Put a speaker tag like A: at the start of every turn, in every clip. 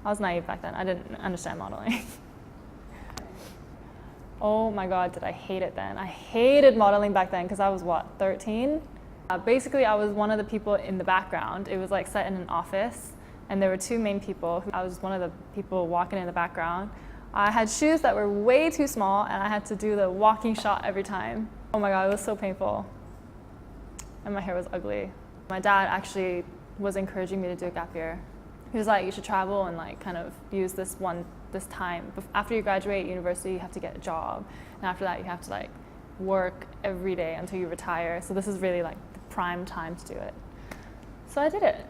A: I was naive back then. I didn't understand modeling. Oh my God, did I hate it then. I hated modeling back then because I was, what, 13? Basically, I was one of the people in the background. It was like set in an office, and there were two main people. I was one of the people walking in the background. I had shoes that were way too small, and I had to do the walking shot every time. Oh my God, it was so painful. And my hair was ugly. My dad actually was encouraging me to do a gap year. He was like, you should travel and like kind of use this time. After you graduate university, you have to get a job. And after that, you have to like work every day until you retire. So this is really like the prime time to do it. So I did it.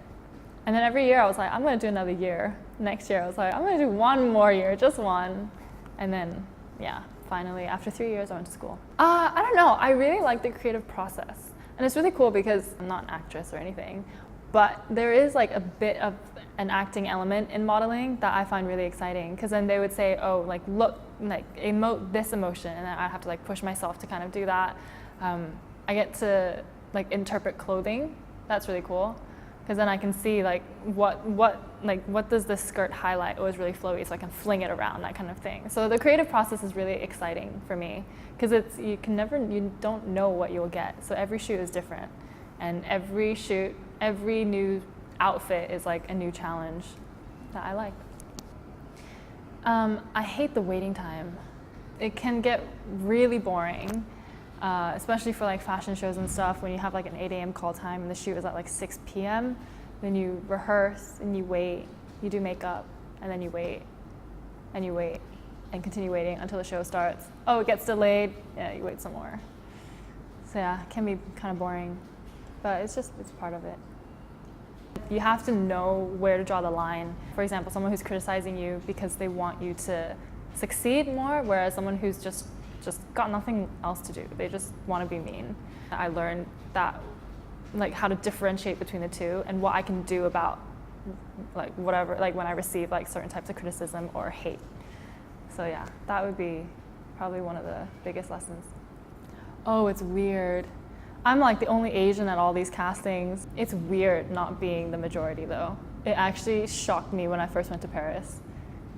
A: And then every year I was like, I'm gonna do another year. Next year I was like, I'm gonna do one more year, just one. And then, yeah, finally, after 3 years, I went to school. I don't know, I really like the creative process. And it's really cool because I'm not an actress or anything, but there is like a bit of an acting element in modeling that I find really exciting, because then they would say, oh, like look, like emote this emotion, and then I have to like push myself to kind of do that. I get to like interpret clothing. That's really cool, because then I can see like what does this skirt highlight? Oh, it's really flowy, so I can fling it around, that kind of thing. So the creative process is really exciting for me, because you don't know what you'll get. So every shoot is different, and every shoot, every new outfit is like a new challenge that I like. I hate the waiting time. It can get really boring, especially for like fashion shows and stuff, when you have like an 8 a.m. call time and the shoot is at like 6 p.m. Then you rehearse and you wait, you do makeup, and then you wait and you wait and continue waiting until the show starts. Oh, it gets delayed, yeah, you wait some more. So yeah, it can be kind of boring, but it's part of it. You have to know where to draw the line. For example, someone who's criticizing you because they want you to succeed more, whereas someone who's just got nothing else to do. They just want to be mean. I learned that, like, how to differentiate between the two and what I can do about like whatever, like when I receive like certain types of criticism or hate. So yeah, that would be probably one of the biggest lessons. Oh, it's weird. I'm like the only Asian at all these castings. It's weird not being the majority though. It actually shocked me when I first went to Paris.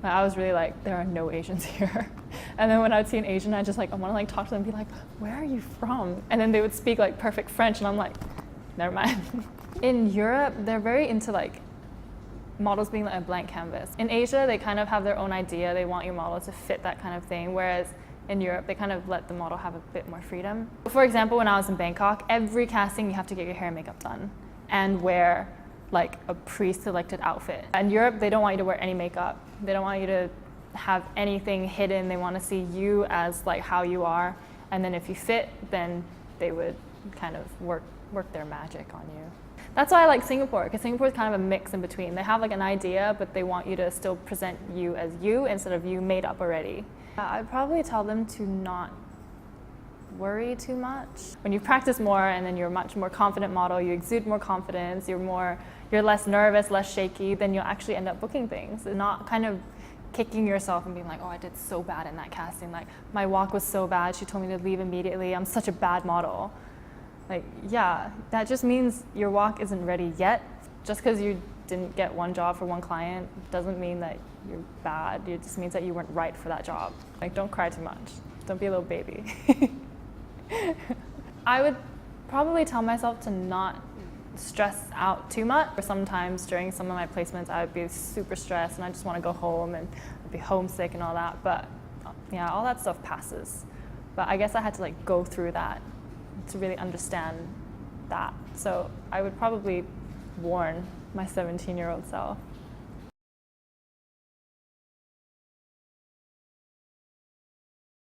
A: I was really like, there are no Asians here. And then when I would see an Asian, I just like, I want to like talk to them and be like, where are you from? And then they would speak like perfect French, and I'm like, never mind. In Europe, they're very into like models being like a blank canvas. In Asia, they kind of have their own idea. They want your model to fit that kind of thing. Whereas in Europe, they kind of let the model have a bit more freedom. For example, when I was in Bangkok, every casting you have to get your hair and makeup done and wear like a pre-selected outfit. In Europe, they don't want you to wear any makeup. They don't want you to have anything hidden. They want to see you as like how you are. And then if you fit, then they would kind of work their magic on you. That's why I like Singapore, because Singapore is kind of a mix in between. They have like an idea, but they want you to still present you as you instead of you made up already. I'd probably tell them to not worry too much. When you practice more and then you're a much more confident model, you exude more confidence, you're less nervous, less shaky, then you'll actually end up booking things and not kind of kicking yourself and being like, oh, I did so bad in that casting. Like, my walk was so bad, she told me to leave immediately, I'm such a bad model. Like, yeah, that just means your walk isn't ready yet. Just because you didn't get one job for one client doesn't mean that you're bad. It just means that you weren't right for that job. Like, don't cry too much. Don't be a little baby. I would probably tell myself to not stress out too much. Sometimes during some of my placements, I would be super stressed and I just want to go home and I'd be homesick and all that. But yeah, all that stuff passes. But I guess I had to like go through that to really understand that. So I would probably warn my 17-year-old self.